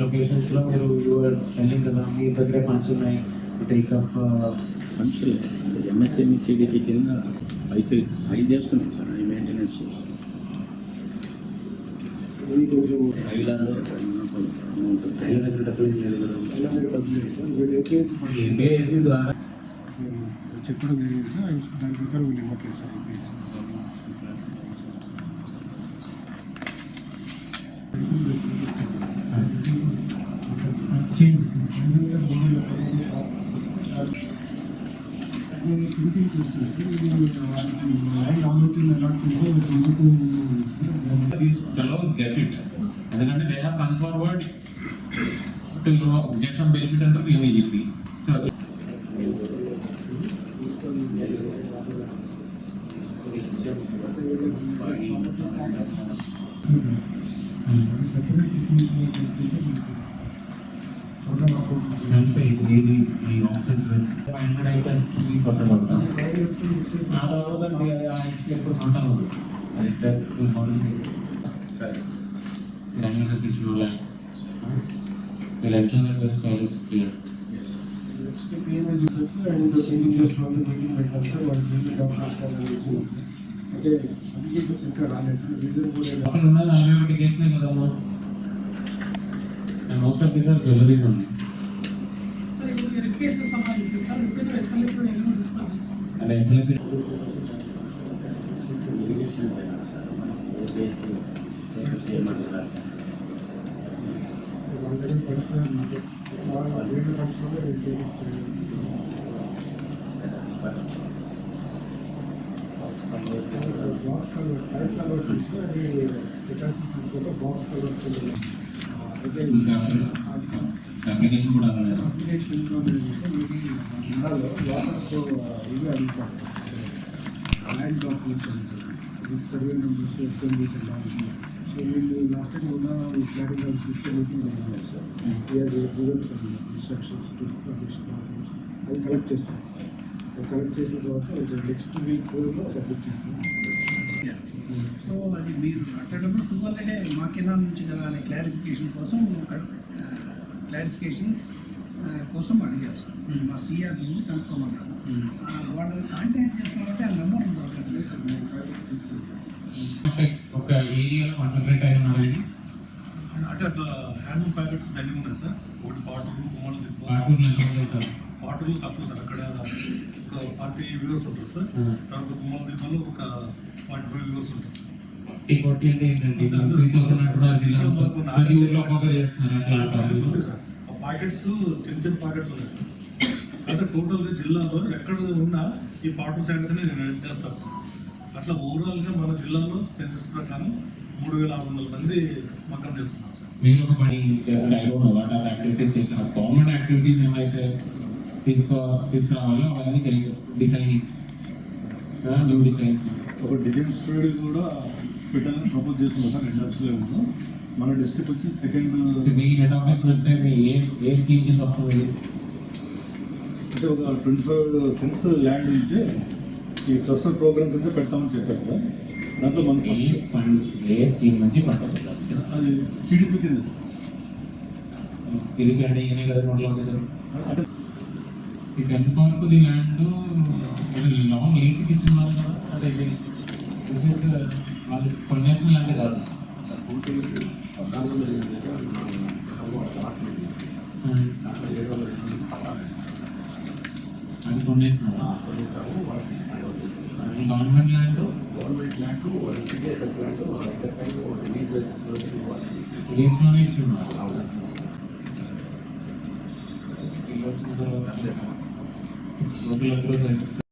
Locations లో మీరు వెళ్ళింది కదా, మీ దగ్గర ఫండ్స్ ఉన్నాయి టేకప్ ఫండ్స్ ఎంఎస్ఎంఈ సిడిపి కింద అయితే సై చేస్తున్నాం సార్. అవి మెయింటెనెన్స్ ఏపీఐసి ద్వారా చెప్పడం జరిగింది సార్. దాని ప్రకారం వీళ్ళు ఇవ్వట్లేదు sir. APIIC these fellows get it. ఎందుకంటే they have come forward to get some benefit under the UAGP. So most of these are jewelries only. And SLP application కూడా land documents survey numbers FMBs and so వీళ్ళు last time కూడా plotting system meeting జరిగింది sir. Instructions to అది collect చేస్తాం. Collect చేసిన తర్వాత next week submit చేస్తాం. సో అది మీరు అట్టేటప్పుడు 200 మా కెనాల్ నుంచి కదా అనే క్లారిఫికేషన్ కోసం అడిగారు సార్. మా సిఏ ఆఫీస్ నుంచి కనుక్కోమన్నారు. వాళ్ళని కాంటాక్ట్ చేస్తామంటే ఆ నెంబర్ దొరకట్లేదు సార్. ఒక ఏరియాలో కాన్సన్ట్రేట్ అయి ఉన్నారండి. అంటే అట్లా హ్యాండ్లూమ్ ప్యాకెట్స్ తల్లి ఉన్నాయి సార్. ఒకటి పాటూరు కుమ్మలు పాటూరు తక్కువ సార్. అక్కడ ఒక 40 వ్యూవర్స్ ఉంటారు సార్. తర్వాత కుమ్మల దీపంలో ఒక 45 వ్యూవర్స్ ఉంటారు సార్. 40 అంటే ఏంటంటే 3000 అంటున్నారు. ప్రతి ఊర్లో ఒక్కొక్కరు చేస్తున్నారు. సార్ ఆ ప్యాకెట్స్ చిన్న చిన్న ప్యాకెట్స్ ఉన్నాయి సార్. అంటే టోటల్ జిల్లాలో ఎక్కడ ఉన్నా ఈ పాటూరు శారీస్ అని చేస్తారు సార్. అట్లా ఓవరాల్గా మన జిల్లాలో సెన్సస్ ప్రకారం 3600 మంది మకం చేస్తున్నారు సార్. మీరు ఒక పని what are activities government activities ఏమైతే తీసుకురావాలో అవన్నీ డిజైనింగ్ న్యూ డిజైన్స్. ఒక డిజైన్ స్టూడియో కూడా పెట్టాలని ప్రపోజ్ చేస్తున్నాం సార్. 2 లక్షలు ఏమో మన డిస్ట్రిక్ట్ వచ్చి సెకండ్. మీ హెడ్ ఆఫీస్ వస్తే ఏ స్కీమ్ కింద వస్తుంది? అంటే ఒక 25 సెన్స్ ల్యాండ్ ఉంటే ఈ క్లస్టర్ ప్రోగ్రామ్ కింద పెడతామని చెప్పారు సార్. దాంట్లో మనకి ఏ స్కీమ్ నుంచి ఫండ్ వస్తుంది? అది సిడిపి కింద సార్. సిడిపి అంటే ఈయనే కదా నోట్లో ఉంది సార్. అంటే ఈ cent park the land long లీజ్కి ఇచ్చున్నారు కదా. అంటే దిస్ ఇస్ వాళ్ళు కొనేషన్ ల్యాండ్ కాదు. అది కొనేసినారు. గవర్నమెంట్ ల్యాండ్ లీజ్లోనే ఇచ్చున్నారు.